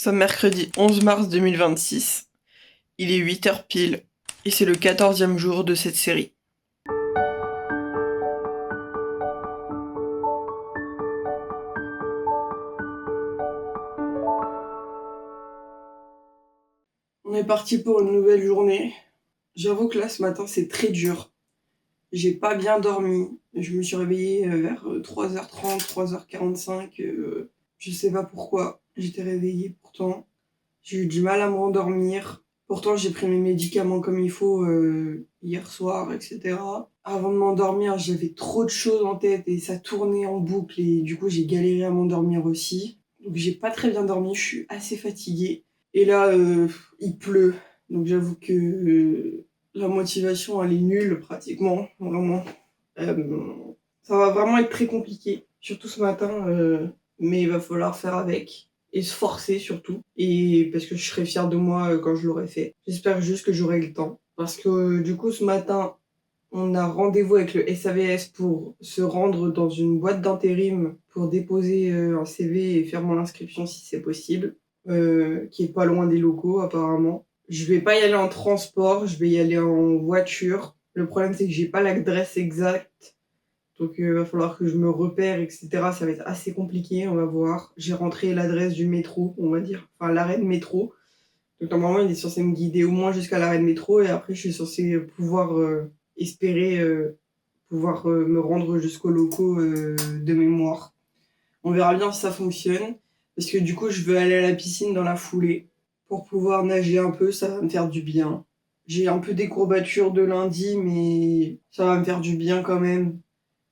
Sommes mercredi 11 mars 2026. Il est 8 heures pile et c'est le 14e jour de cette série. On est parti pour une nouvelle journée. J'avoue que là ce matin c'est très dur. J'ai pas bien dormi. Je me suis réveillée vers 3h30, 3h45. Je sais pas pourquoi. J'étais réveillée pourtant. J'ai eu du mal à me rendormir. Pourtant, j'ai pris mes médicaments comme il faut hier soir, etc. Avant de m'endormir, j'avais trop de choses en tête et ça tournait en boucle et du coup, j'ai galéré à m'endormir aussi. Donc, j'ai pas très bien dormi, je suis assez fatiguée. Et là, il pleut. Donc, j'avoue que la motivation, elle est nulle pratiquement, vraiment. Ça va vraiment être très compliqué, surtout ce matin, mais il va falloir faire avec et se forcer surtout, et parce que je serai fière de moi quand je l'aurai fait. J'espère juste que j'aurai le temps, parce que du coup ce matin on a rendez-vous avec le SAVS pour se rendre dans une boîte d'intérim pour déposer un CV et faire mon inscription si c'est possible, qui est pas loin des locaux apparemment. Je vais pas y aller en transport, je vais y aller en voiture. Le problème c'est que j'ai pas l'adresse exacte, donc il va falloir que je me repère, etc. Ça va être assez compliqué, on va voir. J'ai rentré l'adresse du métro, on va dire, enfin l'arrêt de métro. Donc normalement il est censé me guider au moins jusqu'à l'arrêt de métro et après je suis censée pouvoir espérer pouvoir me rendre jusqu'aux locaux de mémoire. On verra bien si ça fonctionne, parce que du coup je veux aller à la piscine dans la foulée pour pouvoir nager un peu, ça va me faire du bien. J'ai un peu des courbatures de lundi, mais ça va me faire du bien quand même.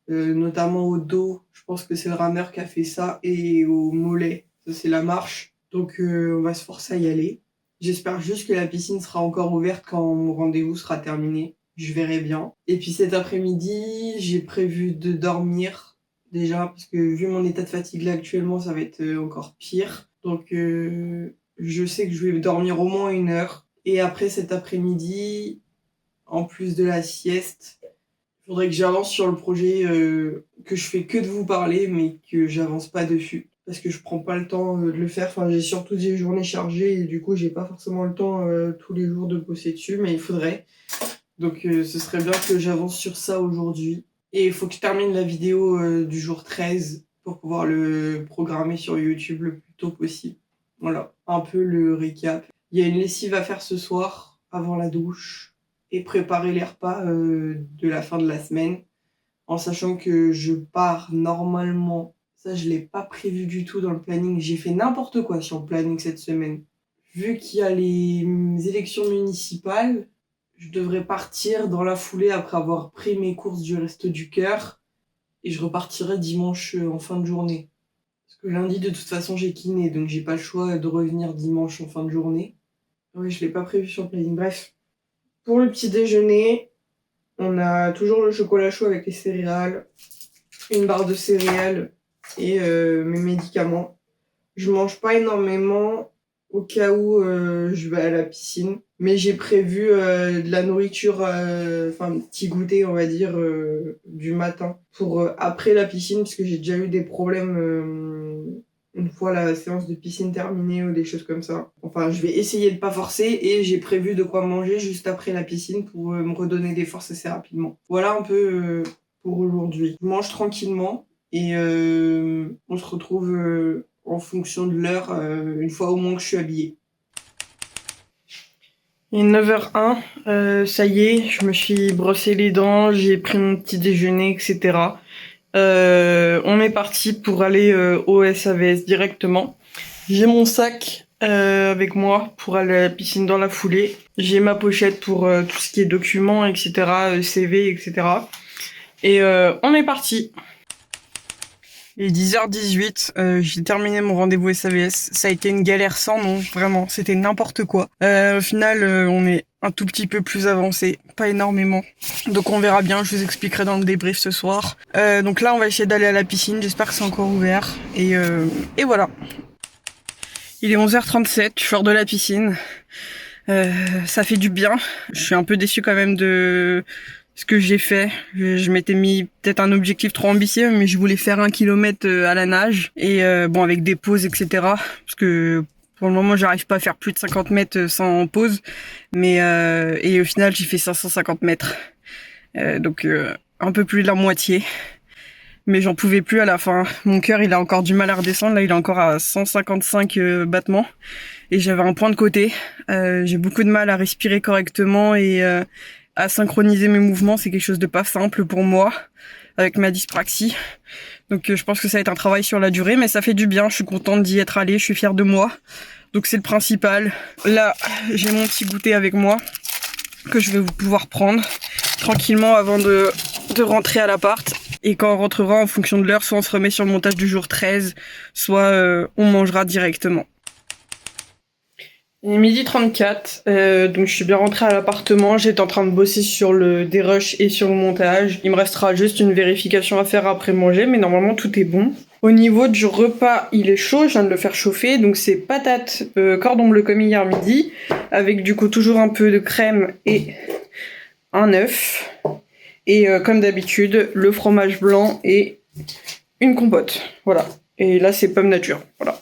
Notamment au dos, je pense que c'est le rameur qui a fait ça, et au mollet, ça c'est la marche. Donc on va se forcer à y aller. J'espère juste que la piscine sera encore ouverte quand mon rendez-vous sera terminé. Je verrai bien. Et puis cet après-midi, j'ai prévu de dormir déjà, parce que vu mon état de fatigue là actuellement, ça va être encore pire. Donc je sais que je vais dormir au moins 1 heure. Et après cet après-midi, en plus de la sieste, faudrait que j'avance sur le projet, que je fais que de vous parler, mais que j'avance pas dessus. Parce que je prends pas le temps de le faire. Enfin, j'ai surtout des journées chargées et du coup, j'ai pas forcément le temps tous les jours de bosser dessus, mais il faudrait. Donc, ce serait bien que j'avance sur ça aujourd'hui. Et il faut que je termine la vidéo du jour 13 pour pouvoir le programmer sur YouTube le plus tôt possible. Voilà, un peu le récap. Il y a une lessive à faire ce soir avant la douche et préparer les repas de la fin de la semaine, en sachant que je pars normalement. Ça, je l'ai pas prévu du tout dans le planning. J'ai fait n'importe quoi sur le planning cette semaine. Vu qu'il y a les élections municipales, je devrais partir dans la foulée après avoir pris mes courses du Resto du Cœur et je repartirai dimanche en fin de journée. Parce que lundi, de toute façon, j'ai kiné, donc j'ai pas le choix de revenir dimanche en fin de journée. Oui, je l'ai pas prévu sur le planning. Bref, pour le petit déjeuner, on a toujours le chocolat chaud avec les céréales, une barre de céréales et mes médicaments. Je mange pas énormément au cas où je vais à la piscine, mais j'ai prévu de la nourriture, enfin un petit goûter on va dire du matin pour après la piscine, parce que j'ai déjà eu des problèmes une fois la séance de piscine terminée ou des choses comme ça. Enfin, je vais essayer de pas forcer et j'ai prévu de quoi manger juste après la piscine pour me redonner des forces assez rapidement. Voilà un peu pour aujourd'hui. Je mange tranquillement et on se retrouve en fonction de l'heure, une fois au moins que je suis habillée. Il est 9h01, ça y est, je me suis brossé les dents, j'ai pris mon petit déjeuner, etc. On est parti pour aller au SAVS directement. J'ai mon sac avec moi pour aller à la piscine dans la foulée. J'ai ma pochette pour tout ce qui est documents, etc., CV, etc. Et on est parti. Il est 10h18, j'ai terminé mon rendez-vous SAVS. Ça a été une galère sans nom, vraiment, c'était n'importe quoi. Au final, on est un tout petit peu plus avancé, pas énormément. Donc on verra bien, je vous expliquerai dans le débrief ce soir. Donc là, on va essayer d'aller à la piscine, j'espère que c'est encore ouvert. Et voilà. Il est 11h37, je sors de la piscine. Ça fait du bien. Je suis un peu déçue quand même de ce que j'ai fait. Je m'étais mis peut-être un objectif trop ambitieux, mais je voulais faire 1 kilomètre à la nage. Et bon, avec des pauses, etc. Parce que Pour le moment, j'arrive pas à faire plus de 50 mètres sans pause, mais et au final, j'ai fait 550 mètres. Donc un peu plus de la moitié. Mais j'en pouvais plus à la fin. Mon cœur, il a encore du mal à redescendre. Là, il est encore à 155 battements. Et j'avais un point de côté. J'ai beaucoup de mal à respirer correctement et à synchroniser mes mouvements. C'est quelque chose de pas simple pour moi, avec ma dyspraxie. Donc je pense que ça va être un travail sur la durée, mais ça fait du bien. Je suis contente d'y être allée. Je suis fière de moi. Donc c'est le principal. Là, j'ai mon petit goûter avec moi que je vais pouvoir prendre tranquillement avant de rentrer à l'appart. Et quand on rentrera en fonction de l'heure, soit on se remet sur le montage du jour 13, soit on mangera directement. Il est 12h34, donc je suis bien rentrée à l'appartement. J'étais en train de bosser sur le dérush et sur le montage. Il me restera juste une vérification à faire après manger, mais normalement tout est bon. Au niveau du repas, il est chaud, je viens de le faire chauffer. Donc c'est patates cordon bleu comme hier midi, avec du coup toujours un peu de crème et un œuf. Et comme d'habitude, le fromage blanc et une compote. Voilà. Et là, c'est pomme nature. Voilà.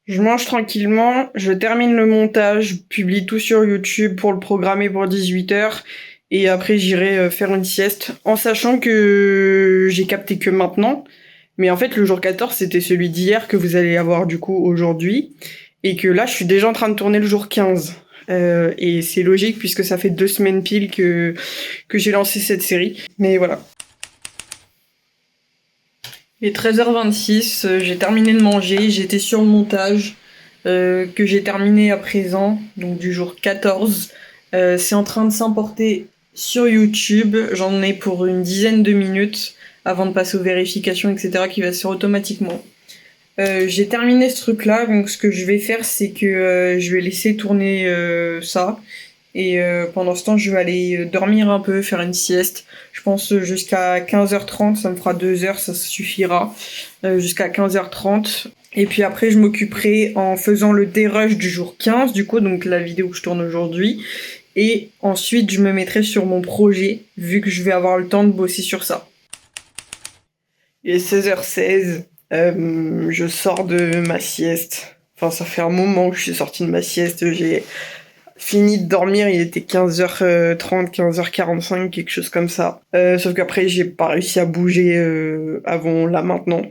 Je mange tranquillement, je termine le montage, je publie tout sur YouTube pour le programmer pour 18h. Et après, j'irai faire une sieste, en sachant que j'ai capté que maintenant. Mais en fait, le jour 14, c'était celui d'hier que vous allez avoir du coup aujourd'hui. Et que là, je suis déjà en train de tourner le jour 15. Et c'est logique puisque ça fait 2 semaines pile que j'ai lancé cette série. Mais voilà. Il est 13h26, j'ai terminé de manger, j'étais sur le montage que j'ai terminé à présent, donc du jour 14. C'est en train de s'importer sur YouTube, j'en ai pour une dizaine de minutes avant de passer aux vérifications, etc. qui va se faire automatiquement. J'ai terminé ce truc-là, donc ce que je vais faire, c'est que je vais laisser tourner ça. Et pendant ce temps, je vais aller dormir un peu, faire une sieste. Je pense jusqu'à 15h30, ça me fera 2 heures, ça suffira. Jusqu'à 15h30. Et puis après, je m'occuperai en faisant le dérush du jour 15, du coup, donc la vidéo que je tourne aujourd'hui. Et ensuite, je me mettrai sur mon projet, vu que je vais avoir le temps de bosser sur ça. Il est 16h16. Je sors de ma sieste. Enfin, ça fait un moment que je suis sortie de ma sieste. J'ai fini de dormir, il était 15h30, 15h45, quelque chose comme ça. Sauf qu'après, j'ai pas réussi à bouger avant là maintenant.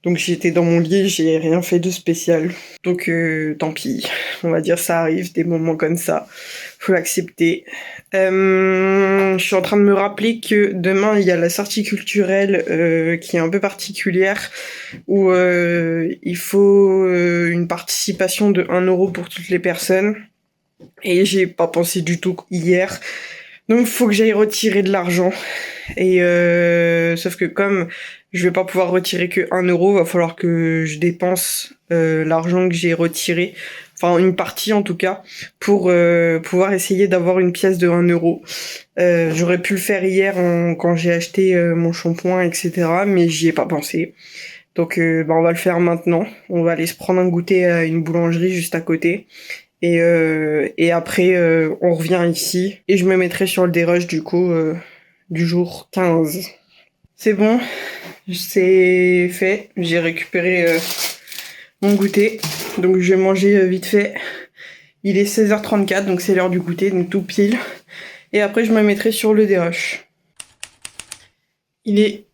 Donc j'étais dans mon lit, j'ai rien fait de spécial. Donc tant pis, on va dire ça arrive, des moments comme ça. Faut l'accepter. Je suis en train de me rappeler que demain, il y a la sortie culturelle qui est un peu particulière, où il faut une participation de 1 euro pour toutes les personnes. Et j'ai pas pensé du tout hier. Donc faut que j'aille retirer de l'argent. Et sauf que comme je vais pas pouvoir retirer que 1 euro, va falloir que je dépense l'argent que j'ai retiré, enfin une partie en tout cas, pour pouvoir essayer d'avoir une pièce de 1 euro. J'aurais pu le faire hier quand j'ai acheté mon shampoing, etc. Mais j'y ai pas pensé. Donc on va le faire maintenant. On va aller se prendre un goûter à une boulangerie juste à côté. Et après, on revient ici et je me mettrai sur le dérush du coup du jour 15. C'est bon, c'est fait. J'ai récupéré mon goûter, donc je vais manger vite fait. Il est 16h34, donc c'est l'heure du goûter, donc tout pile. Et après, je me mettrai sur le dérush. Il est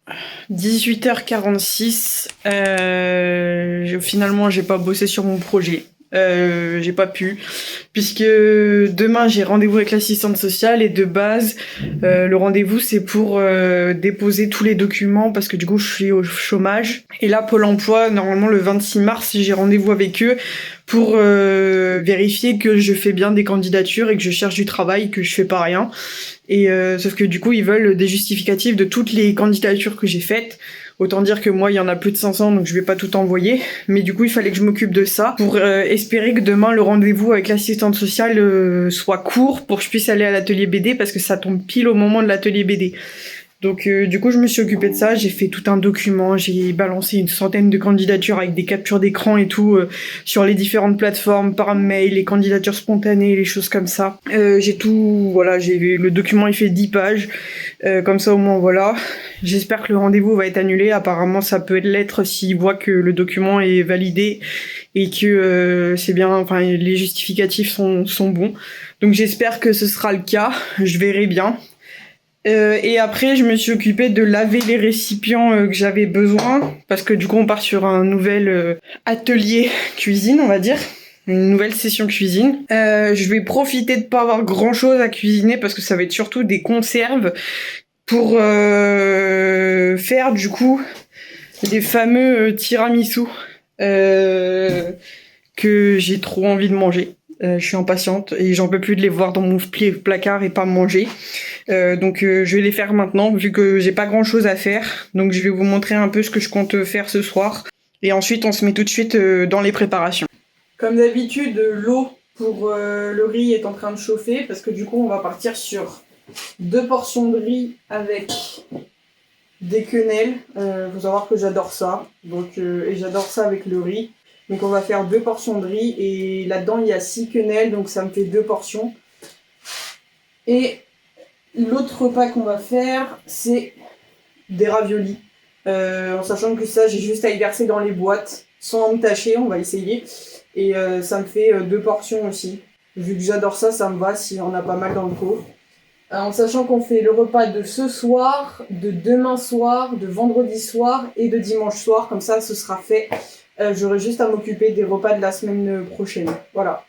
18h46. Finalement, j'ai pas bossé sur mon projet. J'ai pas pu, puisque demain j'ai rendez-vous avec l'assistante sociale et de base le rendez-vous c'est pour déposer tous les documents parce que du coup je suis au chômage et là Pôle emploi normalement le 26 mars j'ai rendez-vous avec eux pour vérifier que je fais bien des candidatures et que je cherche du travail, que je fais pas rien et sauf que du coup ils veulent des justificatifs de toutes les candidatures que j'ai faites. Autant dire que moi, il y en a plus de 500, donc je vais pas tout envoyer. Mais du coup, il fallait que je m'occupe de ça pour espérer que demain, le rendez-vous avec l'assistante sociale soit court pour que je puisse aller à l'atelier BD parce que ça tombe pile au moment de l'atelier BD. Donc du coup je me suis occupée de ça, j'ai fait tout un document, j'ai balancé une centaine de candidatures avec des captures d'écran et tout sur les différentes plateformes, par mail, les candidatures spontanées, les choses comme ça. J'ai tout, voilà, le document il fait 10 pages, comme ça au moins voilà. J'espère que le rendez-vous va être annulé, apparemment ça peut l'être s'il voit que le document est validé et que c'est bien, enfin les justificatifs sont bons. Donc j'espère que ce sera le cas, je verrai bien. Et après, je me suis occupée de laver les récipients que j'avais besoin, parce que du coup, on part sur un nouvel atelier cuisine, on va dire. Une nouvelle session cuisine. Je vais profiter de pas avoir grand chose à cuisiner, parce que ça va être surtout des conserves pour faire du coup des fameux tiramisu que j'ai trop envie de manger. Je suis impatiente et j'en peux plus de les voir dans mon placard et pas manger. Donc je vais les faire maintenant vu que j'ai pas grand chose à faire. Donc je vais vous montrer un peu ce que je compte faire ce soir. Et ensuite on se met tout de suite dans les préparations. Comme d'habitude, l'eau pour le riz est en train de chauffer parce que du coup on va partir sur 2 portions de riz avec des quenelles. Faut savoir que j'adore ça. Donc, et j'adore ça avec le riz. Donc on va faire 2 portions de riz et là-dedans il y a 6 quenelles donc ça me fait 2 portions. Et l'autre repas qu'on va faire, c'est des raviolis. En sachant que ça, j'ai juste à y verser dans les boîtes, sans entacher, on va essayer. Et ça me fait 2 portions aussi. Vu que j'adore ça, ça me va si on a pas mal dans le pot. En sachant qu'on fait le repas de ce soir, de demain soir, de vendredi soir et de dimanche soir. Comme ça, ce sera fait. J'aurai juste à m'occuper des repas de la semaine prochaine. Voilà.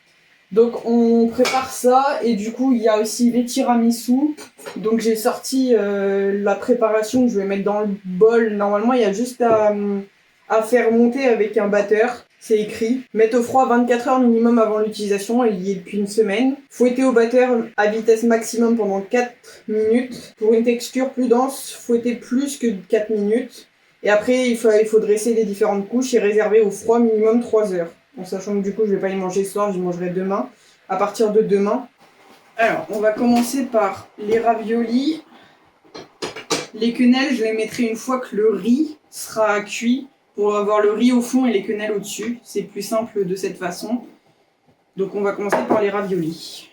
Donc on prépare ça et du coup il y a aussi les tiramisu. Donc j'ai sorti la préparation que je vais mettre dans le bol. Normalement il y a juste à faire monter avec un batteur. C'est écrit. Mettre au froid 24 heures minimum avant l'utilisation et il y est depuis une semaine. Fouetter au batteur à vitesse maximum pendant 4 minutes. Pour une texture plus dense, fouetter plus que 4 minutes. Et après il faut dresser les différentes couches et réserver au froid minimum 3 heures. En sachant que du coup je vais pas y manger ce soir, j'y mangerai demain. À partir de demain. Alors, on va commencer par les raviolis. Les quenelles, je les mettrai une fois que le riz sera cuit pour avoir le riz au fond et les quenelles au-dessus. C'est plus simple de cette façon. Donc on va commencer par les raviolis.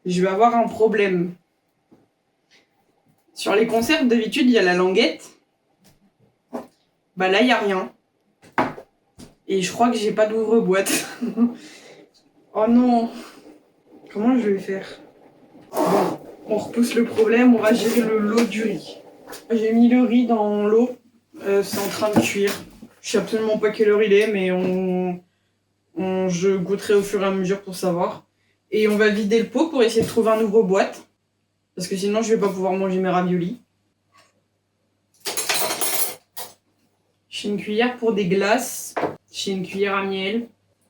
Je vais avoir un problème. Sur les conserves, d'habitude, il y a la languette. Bah là, il n'y a rien. Et je crois que j'ai pas d'ouvre-boîte. Oh non! Comment je vais faire? Bon, on repousse le problème, on va gérer le lot du riz. J'ai mis le riz dans l'eau, c'est en train de cuire. Je sais absolument pas quelle heure il est, mais je goûterai au fur et à mesure pour savoir. Et on va vider le pot pour essayer de trouver un ouvre-boîte. Parce que sinon je vais pas pouvoir manger mes raviolis. J'ai une cuillère pour des glaces. J'ai une cuillère à miel.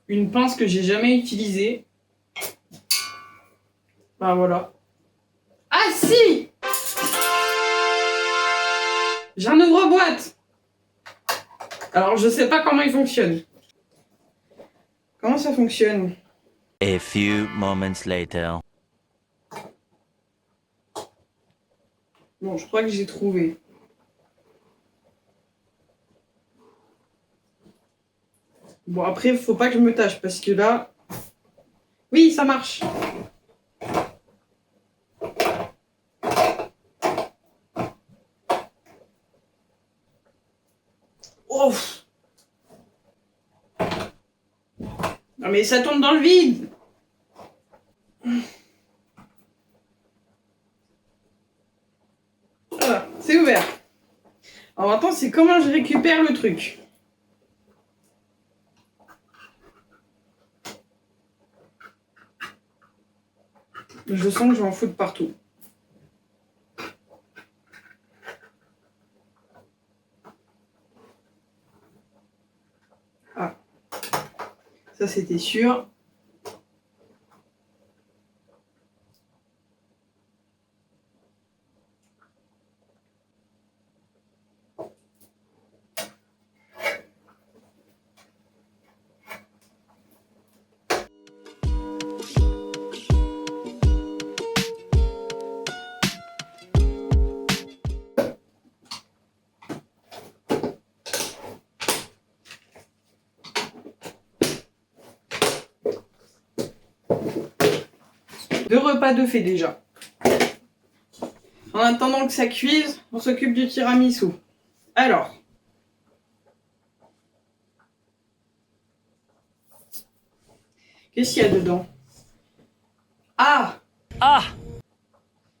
Une pince que j'ai jamais utilisée. Bah voilà. Ah si! J'ai un ouvre-boîte! Alors je sais pas comment il fonctionne. Comment ça fonctionne? A few moments later. Bon, je crois que j'ai trouvé. Bon, après, faut pas que je me tâche parce que là... Oui, ça marche. Oh! Non mais ça tombe dans le vide! Voilà, c'est ouvert. Alors maintenant, c'est comment je récupère le truc. Je sens que je vais en foutre partout. Ah, ça c'était sûr. 2 repas de fait déjà. En attendant que ça cuise, on s'occupe du tiramisu. Alors. Qu'est-ce qu'il y a dedans? Ah!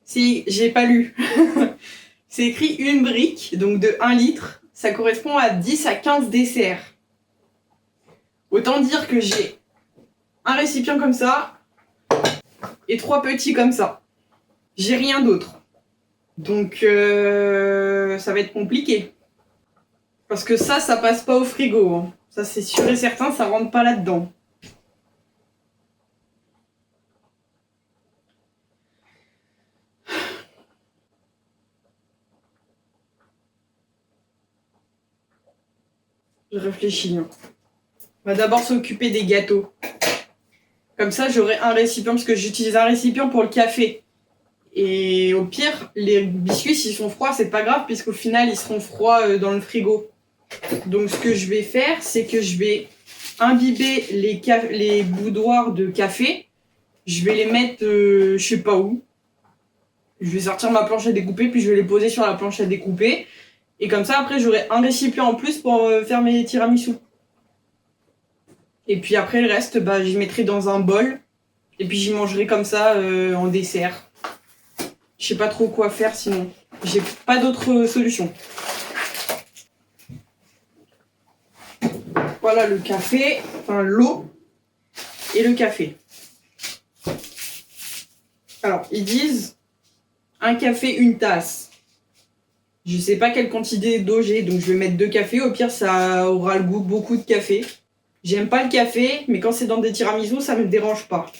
Si, j'ai pas lu. C'est écrit une brique, donc de 1 litre. Ça correspond à 10 à 15 desserts. Autant dire que j'ai un récipient comme ça et 3 petits comme ça. J'ai rien d'autre. Donc ça va être compliqué. Parce que ça passe pas au frigo. Hein. Ça c'est sûr et certain, ça rentre pas là-dedans. Je réfléchis. Hein. On va d'abord s'occuper des gâteaux. Comme ça, j'aurai un récipient, parce que j'utilise un récipient pour le café. Et au pire, les biscuits, s'ils sont froids, c'est pas grave, puisqu'au final, ils seront froids dans le frigo. Donc, ce que je vais faire, c'est que je vais imbiber les boudoirs de café. Je vais les mettre, je sais pas où. Je vais sortir ma planche à découper, puis je vais les poser sur la planche à découper. Et comme ça, après, j'aurai un récipient en plus pour faire mes tiramisu. Et puis après, le reste, bah, j'y mettrai dans un bol. Et puis j'y mangerai comme ça en dessert. Je sais pas trop quoi faire sinon. J'ai pas d'autre solution. Voilà le café, enfin l'eau et le café. Alors, ils disent un café, une tasse. Je sais pas quelle quantité d'eau j'ai, donc je vais mettre 2 cafés. Au pire, ça aura le goût beaucoup de café. J'aime pas le café, mais quand c'est dans des tiramisu, ça me dérange pas.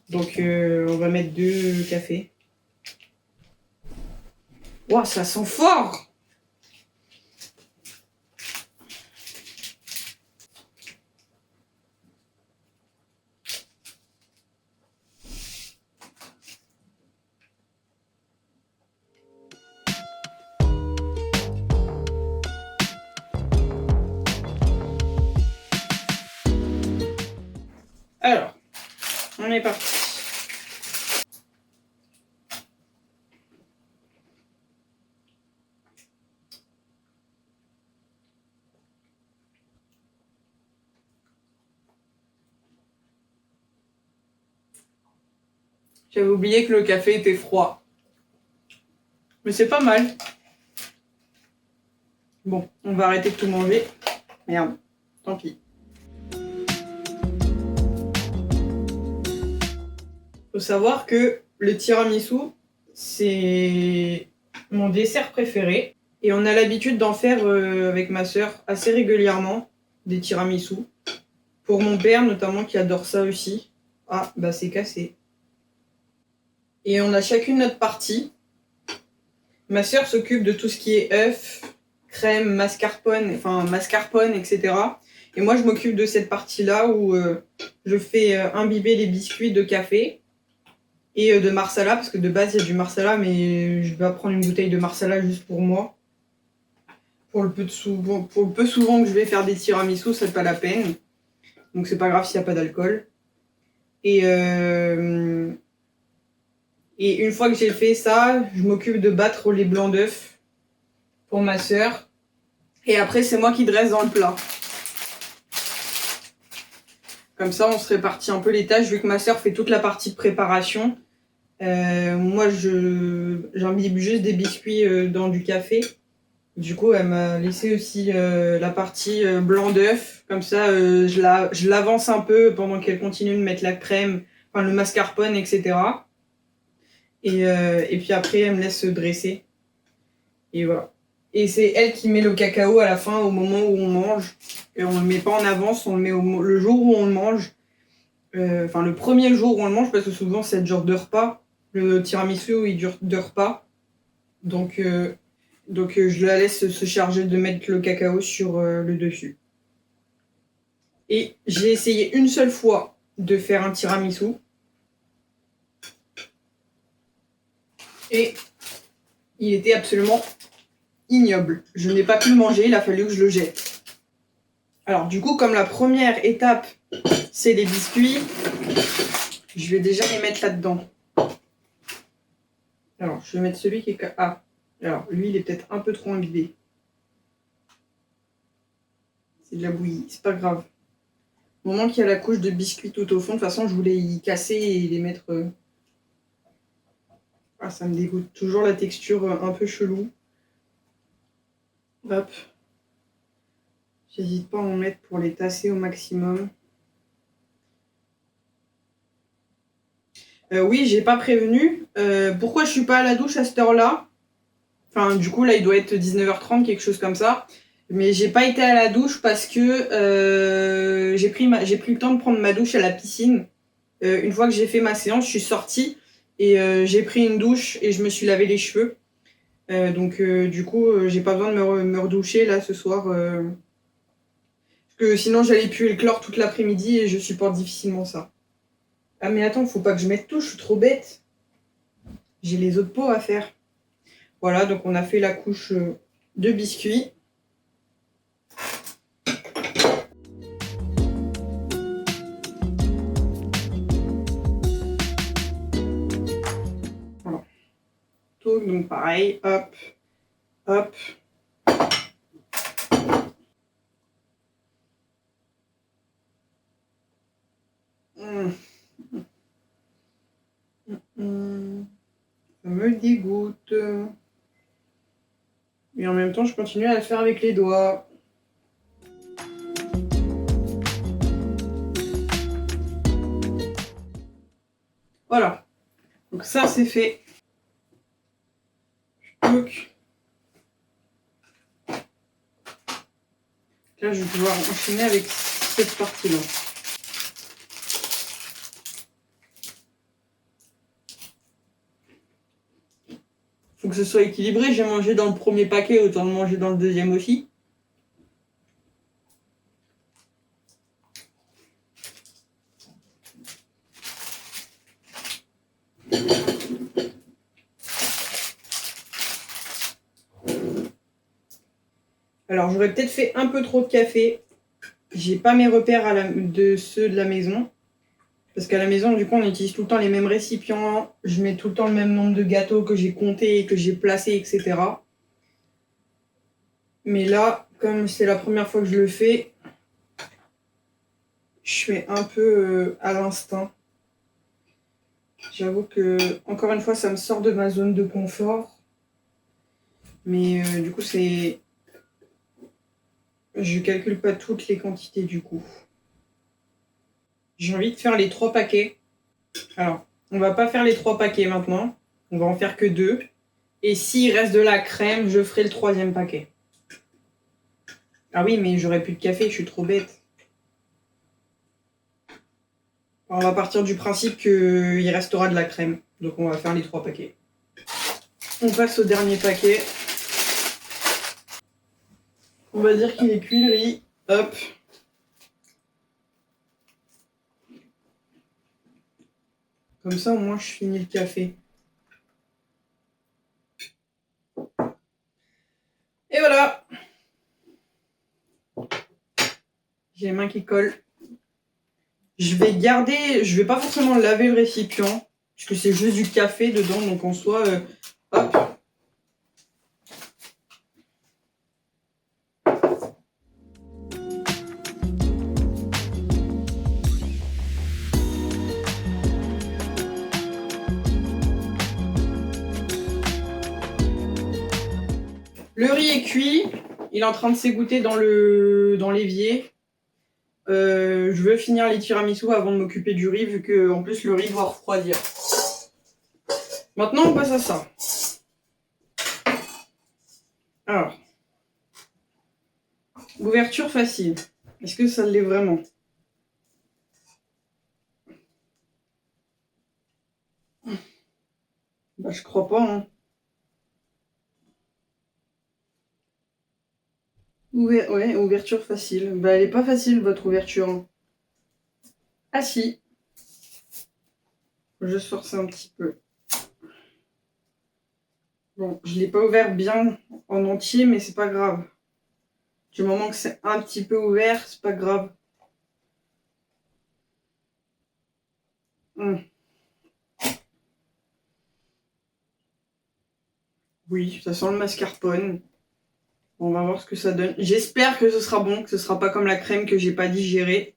Donc, on va mettre 2 cafés. Ouah, ça sent fort! Alors, on est parti. J'avais oublié que le café était froid. Mais c'est pas mal. Bon, on va arrêter de tout manger. Merde, tant pis. Faut savoir que le tiramisu, c'est mon dessert préféré. Et on a l'habitude d'en faire avec ma sœur assez régulièrement, des tiramisu. Pour mon père notamment qui adore ça aussi. Ah, bah c'est cassé. Et on a chacune notre partie. Ma sœur s'occupe de tout ce qui est œufs, crème, mascarpone, etc. Et moi, je m'occupe de cette partie-là où je fais imbiber les biscuits de café et de marsala, parce que de base, il y a du marsala, mais je vais prendre une bouteille de marsala juste pour moi. Pour le peu souvent que je vais faire des tiramisu, c'est pas la peine. Donc, c'est pas grave s'il n'y a pas d'alcool. Et une fois que j'ai fait ça, je m'occupe de battre les blancs d'œufs pour ma sœur. Et après, c'est moi qui dresse dans le plat. Comme ça, on se répartit un peu les tâches, vu que ma sœur fait toute la partie de préparation. Moi, j'imbibe juste des biscuits dans du café. Du coup, elle m'a laissé aussi la partie blanc d'œuf. Comme ça, je l'avance un peu pendant qu'elle continue de mettre la crème, enfin le mascarpone, etc. Et puis après, elle me laisse se dresser. Et voilà. Et c'est elle qui met le cacao à la fin, au moment où on mange. Et on le met pas en avance, on le met le jour où on le mange. Enfin, le premier jour où on le mange, parce que souvent, c'est le genre de repas. Le tiramisu, il dure 2 repas. Donc, je la laisse se charger de mettre le cacao sur le dessus. Et j'ai essayé une seule fois de faire un tiramisu. Et il était absolument ignoble. Je n'ai pas pu le manger, il a fallu que je le jette. Alors du coup, comme la première étape, c'est les biscuits, Je vais déjà les mettre là-dedans. Alors, je vais mettre celui qui est... Ah, alors, lui, il est peut-être un peu trop imbibé. C'est de la bouillie, c'est pas grave. Au moment qu'il y a la couche de biscuits tout au fond, de toute façon, je voulais y casser et les mettre... Ah, ça me dégoûte. Toujours la texture un peu chelou. Hop. J'hésite pas à en mettre pour les tasser au maximum. Oui, j'ai pas prévenu. Pourquoi je suis pas à la douche à cette heure-là? Enfin, du coup, là, il doit être 19h30, quelque chose comme ça. Mais j'ai pas été à la douche parce que j'ai pris le temps de prendre ma douche à la piscine. Une fois que j'ai fait ma séance, je suis sortie et j'ai pris une douche et je me suis lavé les cheveux. Donc, du coup, j'ai pas besoin de me redoucher là ce soir. Parce que sinon, j'allais puer le chlore toute l'après-midi et je supporte difficilement ça. Ah, mais attends, faut pas que je mette tout, je suis trop bête. J'ai les autres pots à faire. Voilà, donc on a fait la couche de biscuits. Voilà. Donc pareil, hop, hop. Ça me dégoûte. Et en même temps, je continue à le faire avec les doigts. Voilà. Donc ça, c'est fait. Donc, là, je vais pouvoir enchaîner avec cette partie-là. Faut que ce soit équilibré. J'ai mangé dans le premier paquet, autant de manger dans le deuxième aussi. Alors, j'aurais peut-être fait un peu trop de café. J'ai pas mes repères de ceux de la maison. Parce qu'à la maison, du coup, on utilise tout le temps les mêmes récipients. Je mets tout le temps le même nombre de gâteaux que j'ai comptés, que j'ai placés, etc. Mais là, comme c'est la première fois que je le fais, je fais un peu à l'instinct. J'avoue que, encore une fois, ça me sort de ma zone de confort. Mais du coup, c'est... Je calcule pas toutes les quantités du coup. J'ai envie de faire les 3 paquets. Alors, on va pas faire les 3 paquets maintenant. On va en faire que 2. Et s'il reste de la crème, je ferai le 3e paquet. Ah oui, mais j'aurai plus de café, je suis trop bête. On va partir du principe qu'il restera de la crème. Donc on va faire les 3 paquets. On passe au dernier paquet. On va dire qu'il est cuit le riz. Hop. Comme ça, au moins, je finis le café. Et voilà. J'ai les mains qui collent. Je vais garder... Je vais pas forcément laver le récipient. Puisque c'est juste du café dedans. Donc en soi... hop. Le riz est cuit, il est en train de s'égoutter dans l'évier. Je veux finir les tiramisu avant de m'occuper du riz, vu que en plus le riz doit refroidir. Maintenant, on passe à ça. Alors, ouverture facile. Est-ce que ça l'est vraiment? Bah, je crois pas, hein. Ouais, ouverture facile. Bah, elle est pas facile, votre ouverture, hein. Ah si. Faut juste forcer un petit peu. Bon, je l'ai pas ouvert bien en entier, mais c'est pas grave. Du moment que c'est un petit peu ouvert, c'est pas grave. Mmh. Oui, ça sent le mascarpone. On va voir ce que ça donne. J'espère que ce sera bon, que ce sera pas comme la crème que j'ai pas digérée.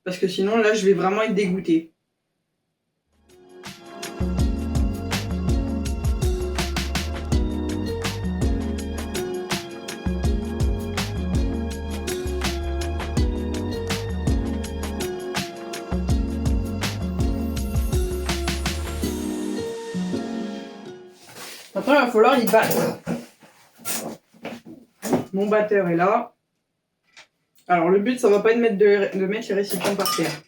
Parce que sinon, là, je vais vraiment être dégoûtée. Maintenant, il va falloir y battre. Mon batteur est là. Alors, le but, ça va pas être de mettre les récipients par terre.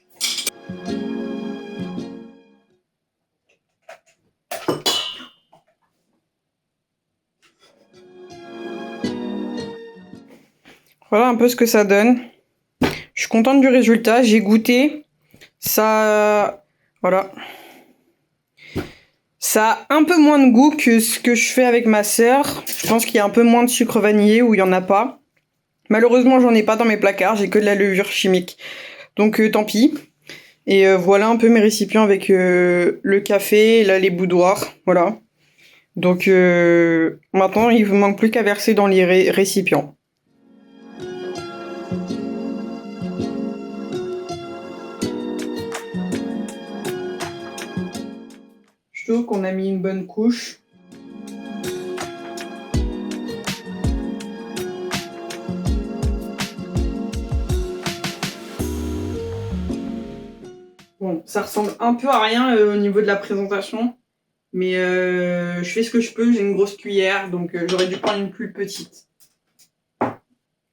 Voilà un peu ce que ça donne. Je suis contente du résultat. J'ai goûté. Ça... Voilà. Ça a un peu moins de goût que ce que je fais avec ma sœur. Je pense qu'il y a un peu moins de sucre vanillé ou il y en a pas. Malheureusement, j'en ai pas dans mes placards. J'ai que de la levure chimique. Donc tant pis. Et voilà un peu mes récipients avec le café, là les boudoirs. Voilà. Donc maintenant, il ne manque plus qu'à verser dans les récipients. Je trouve qu'on a mis une bonne couche. Bon, ça ressemble un peu à rien au niveau de la présentation. Mais je fais ce que je peux, j'ai une grosse cuillère, donc j'aurais dû prendre une plus petite.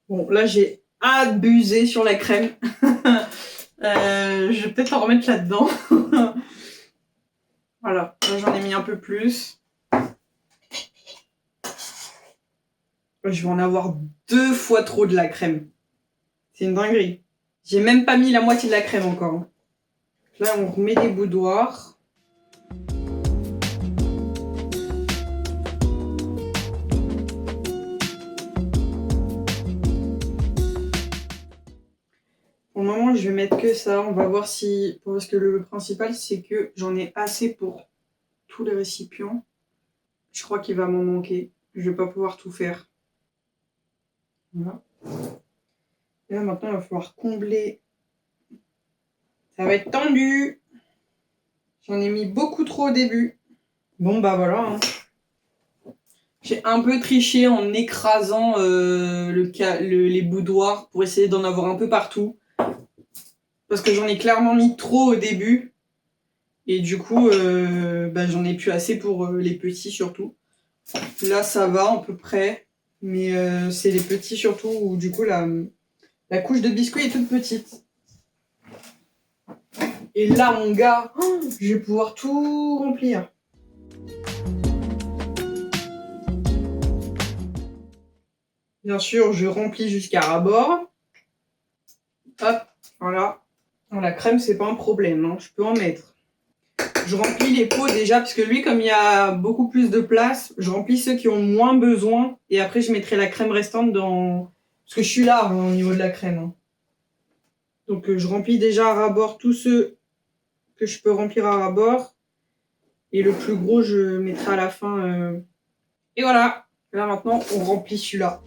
Bon, là j'ai abusé sur la crème. Je vais peut-être en remettre là-dedans. Voilà, là j'en ai mis un peu plus. Je vais en avoir 2 fois trop de la crème. C'est une dinguerie. J'ai même pas mis la moitié de la crème encore. Là on remet des boudoirs. Pour le moment, je vais mettre que ça. On va voir si... Parce que le principal, c'est que j'en ai assez pour tous les récipients. Je crois qu'il va m'en manquer. Je vais pas pouvoir tout faire. Voilà. Et là, maintenant, il va falloir combler. Ça va être tendu. J'en ai mis beaucoup trop au début. Bon, bah voilà. Hein. J'ai un peu triché en écrasant les boudoirs pour essayer d'en avoir un peu partout. Parce que j'en ai clairement mis trop au début. Et du coup, j'en ai plus assez pour les petits surtout. Là, ça va à peu près. Mais c'est les petits surtout où du coup, la couche de biscuit est toute petite. Et là, mon gars, je vais pouvoir tout remplir. Bien sûr, je remplis jusqu'à ras-bord. Hop, voilà. Alors, la crème, c'est pas un problème, hein. Je peux en mettre. Je remplis les pots déjà, parce que lui, comme il y a beaucoup plus de place, je remplis ceux qui ont moins besoin. Et après, je mettrai la crème restante dans... Parce que je suis large au niveau de la crème. Hein. Donc, je remplis déjà à ras-bord tous ceux que je peux remplir à ras-bord. Et le plus gros, je mettrai à la fin. Et voilà. Là, maintenant, on remplit celui-là.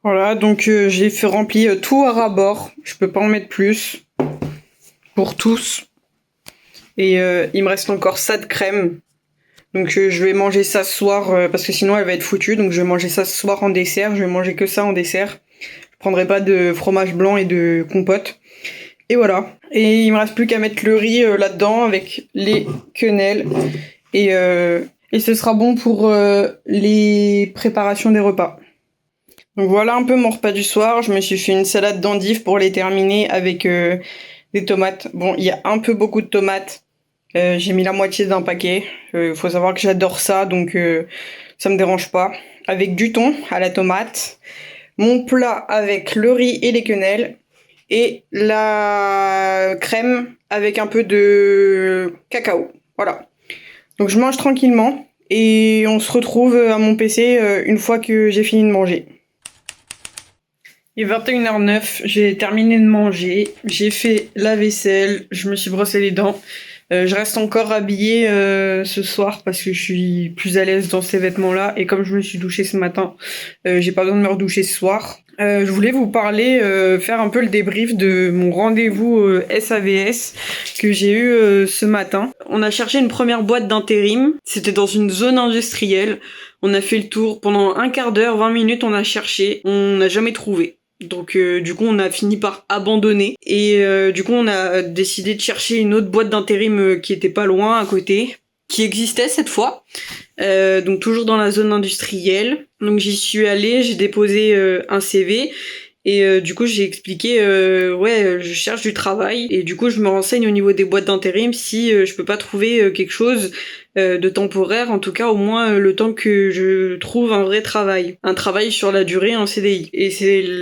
Voilà, donc j'ai fait remplir tout à ras-bord. Je peux pas en mettre plus. Pour tous. Et il me reste encore ça de crème. Donc je vais manger ça ce soir parce que sinon elle va être foutue. Donc je vais manger ça ce soir en dessert. Je vais manger que ça en dessert. Je prendrai pas de fromage blanc et de compote. Et voilà. Et il me reste plus qu'à mettre le riz là-dedans avec les quenelles. Et ce sera bon pour les préparations des repas. Donc voilà un peu mon repas du soir. Je me suis fait une salade d'endives pour les terminer avec des tomates. Bon, il y a un peu beaucoup de tomates. J'ai mis la moitié d'un paquet. Faut savoir que j'adore ça, donc ça me dérange pas. Avec du thon à la tomate. Mon plat avec le riz et les quenelles. Et la crème avec un peu de cacao. Voilà. Donc je mange tranquillement. Et on se retrouve à mon PC une fois que j'ai fini de manger. Il est 21h09, j'ai terminé de manger, j'ai fait la vaisselle, je me suis brossé les dents. Je reste encore habillée ce soir parce que je suis plus à l'aise dans ces vêtements-là. Et comme je me suis douchée ce matin, j'ai pas besoin de me redoucher ce soir. Je voulais vous parler, faire un peu le débrief de mon rendez-vous SAVS que j'ai eu ce matin. On a cherché une première boîte d'intérim. C'était dans une zone industrielle. On a fait le tour pendant un quart d'heure, 20 minutes, on a cherché. On n'a jamais trouvé. Donc du coup on a fini par abandonner et du coup on a décidé de chercher une autre boîte d'intérim qui était pas loin à côté, qui existait cette fois, donc toujours dans la zone industrielle. Donc j'y suis allée, j'ai déposé un CV et du coup j'ai expliqué je cherche du travail et du coup je me renseigne au niveau des boîtes d'intérim si je peux pas trouver quelque chose de temporaire, en tout cas au moins le temps que je trouve un vrai travail, un travail sur la durée en CDI. Et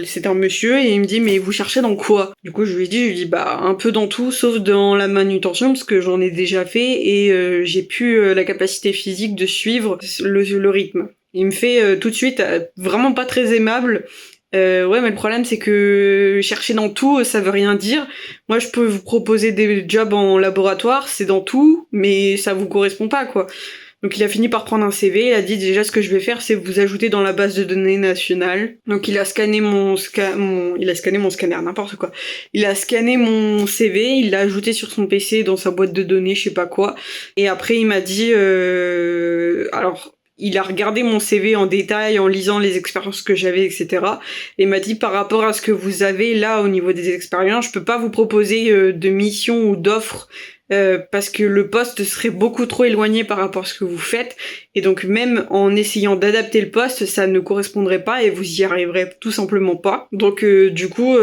c'est un monsieur et il me dit mais vous cherchez dans quoi? Du coup je lui dis bah un peu dans tout sauf dans la manutention parce que j'en ai déjà fait et j'ai plus la capacité physique de suivre le rythme. Il me fait tout de suite vraiment pas très aimable. Ouais, mais le problème c'est que chercher dans tout, ça veut rien dire. Moi, je peux vous proposer des jobs en laboratoire, c'est dans tout, mais ça vous correspond pas, quoi. Donc il a fini par prendre un CV, il a dit déjà ce que je vais faire c'est vous ajouter dans la base de données nationale. Donc il a scanné mon scanner, n'importe quoi. Il a scanné mon CV, il l'a ajouté sur son PC dans sa boîte de données, je sais pas quoi. Et après il m'a dit il a regardé mon CV en détail, en lisant les expériences que j'avais, etc. Et m'a dit par rapport à ce que vous avez là au niveau des expériences, je peux pas vous proposer de missions ou d'offres parce que le poste serait beaucoup trop éloigné par rapport à ce que vous faites. Et donc même en essayant d'adapter le poste, ça ne correspondrait pas et vous y arriverez tout simplement pas. Donc du coup,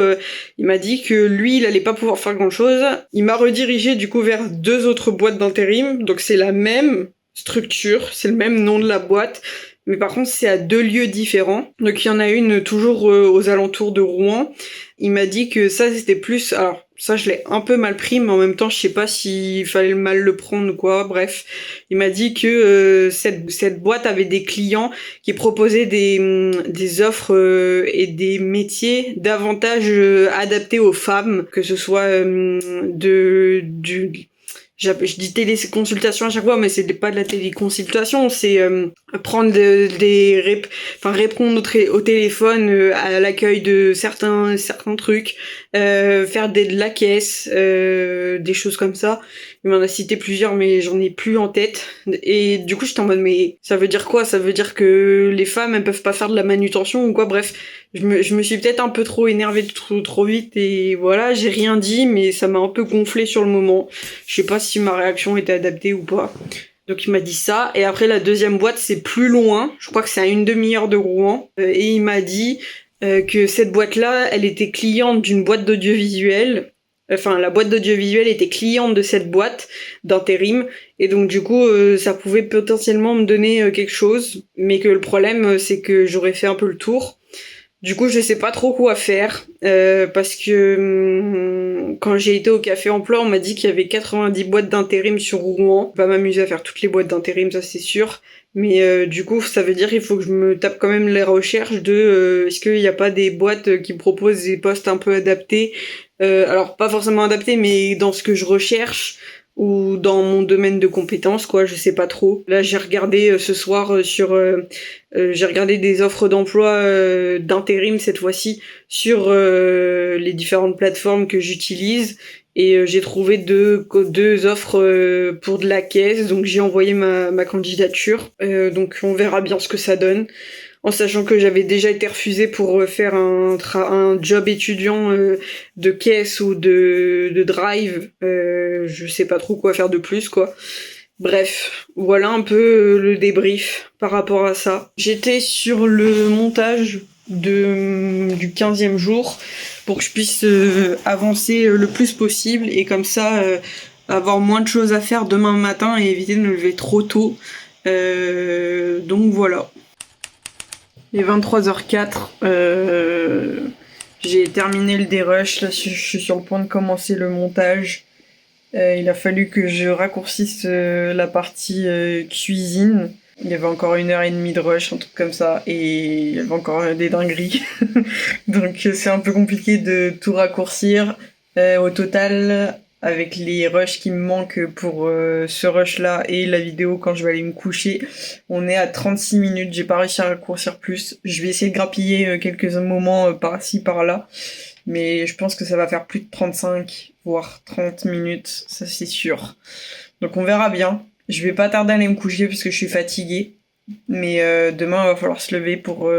il m'a dit que lui, il allait pas pouvoir faire grand-chose. Il m'a redirigé du coup vers 2 autres boîtes d'intérim. Donc c'est la même structure, c'est le même nom de la boîte, mais par contre c'est à 2 lieux différents. Donc il y en a une toujours aux alentours de Rouen. Il m'a dit que ça c'était plus, alors ça je l'ai un peu mal pris, mais en même temps je sais pas s'il fallait mal le prendre ou quoi, bref. Il m'a dit que cette boîte avait des clients qui proposaient des offres et des métiers davantage adaptés aux femmes, que ce soit je dis téléconsultation à chaque fois, mais c'est pas de la téléconsultation, c'est prendre répondre au téléphone à l'accueil de certains trucs, faire de la caisse, des choses comme ça. Il m'en a cité plusieurs, mais j'en ai plus en tête. Et du coup, j'étais en mode, mais ça veut dire quoi? Ça veut dire que les femmes, elles peuvent pas faire de la manutention ou quoi? Bref, je me suis peut-être un peu trop énervée trop vite et voilà, j'ai rien dit, mais ça m'a un peu gonflé sur le moment. Je sais pas si ma réaction était adaptée ou pas. Donc il m'a dit ça. Et après, la deuxième boîte, c'est plus loin. Je crois que c'est à une demi-heure de Rouen. Et il m'a dit que cette boîte-là, elle était cliente d'une boîte d'audiovisuel. Enfin, la boîte d'audiovisuel était cliente de cette boîte d'intérim. Et donc, du coup, ça pouvait potentiellement me donner quelque chose. Mais que le problème, c'est que j'aurais fait un peu le tour. Du coup, je sais pas trop quoi faire parce que quand j'ai été au Café Emploi, on m'a dit qu'il y avait 90 boîtes d'intérim sur Rouen. Je vais pas m'amuser à faire toutes les boîtes d'intérim, ça c'est sûr. Mais du coup, ça veut dire qu'il faut que je me tape quand même les recherches de est-ce qu'il n'y a pas des boîtes qui proposent des postes un peu adaptés. Alors pas forcément adaptés, mais dans ce que je recherche ou dans mon domaine de compétences, quoi, je sais pas trop. Là, j'ai regardé ce soir j'ai regardé des offres d'emploi d'intérim cette fois-ci sur les différentes plateformes que j'utilise et j'ai trouvé deux offres pour de la caisse, donc j'ai envoyé ma candidature. Donc on verra bien ce que ça donne. En sachant que j'avais déjà été refusée pour faire un job étudiant de caisse ou de drive. Je sais pas trop quoi faire de plus, quoi. Bref, voilà un peu le débrief par rapport à ça. J'étais sur le montage du 15e jour pour que je puisse avancer le plus possible et comme ça avoir moins de choses à faire demain matin et éviter de me lever trop tôt. Donc voilà. Il est 23h04, j'ai terminé le dérush, là je suis sur le point de commencer le montage. Il a fallu que je raccourcisse la partie cuisine Il y avait encore 1h30 de rush, un truc comme ça, et il y avait encore des dingueries. Donc c'est un peu compliqué de tout raccourcir. Au total, avec les rushs qui me manquent pour ce rush-là et la vidéo quand je vais aller me coucher, on est à 36 minutes. J'ai pas réussi à raccourcir plus. Je vais essayer de grappiller quelques moments par-ci, par-là. Mais je pense que ça va faire plus de 35, voire 30 minutes, ça c'est sûr. Donc on verra bien. Je vais pas tarder à aller me coucher parce que je suis fatiguée. Mais demain, il va falloir se lever pour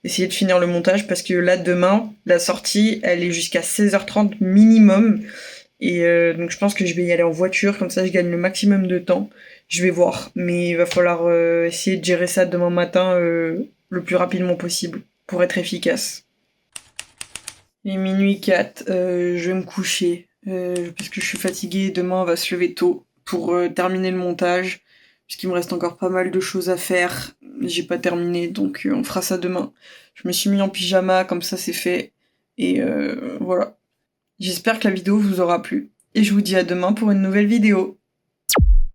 essayer de finir le montage parce que là, demain, la sortie, elle est jusqu'à 16h30 minimum. Et donc je pense que je vais y aller en voiture, comme ça je gagne le maximum de temps. Je vais voir. Mais il va falloir essayer de gérer ça demain matin le plus rapidement possible pour être efficace. Il est minuit 4, je vais me coucher parce que je suis fatiguée. Demain, on va se lever tôt pour terminer le montage, puisqu'il me reste encore pas mal de choses à faire. J'ai pas terminé, donc on fera ça demain. Je me suis mis en pyjama, comme ça c'est fait. Et voilà. J'espère que la vidéo vous aura plu. Et je vous dis à demain pour une nouvelle vidéo.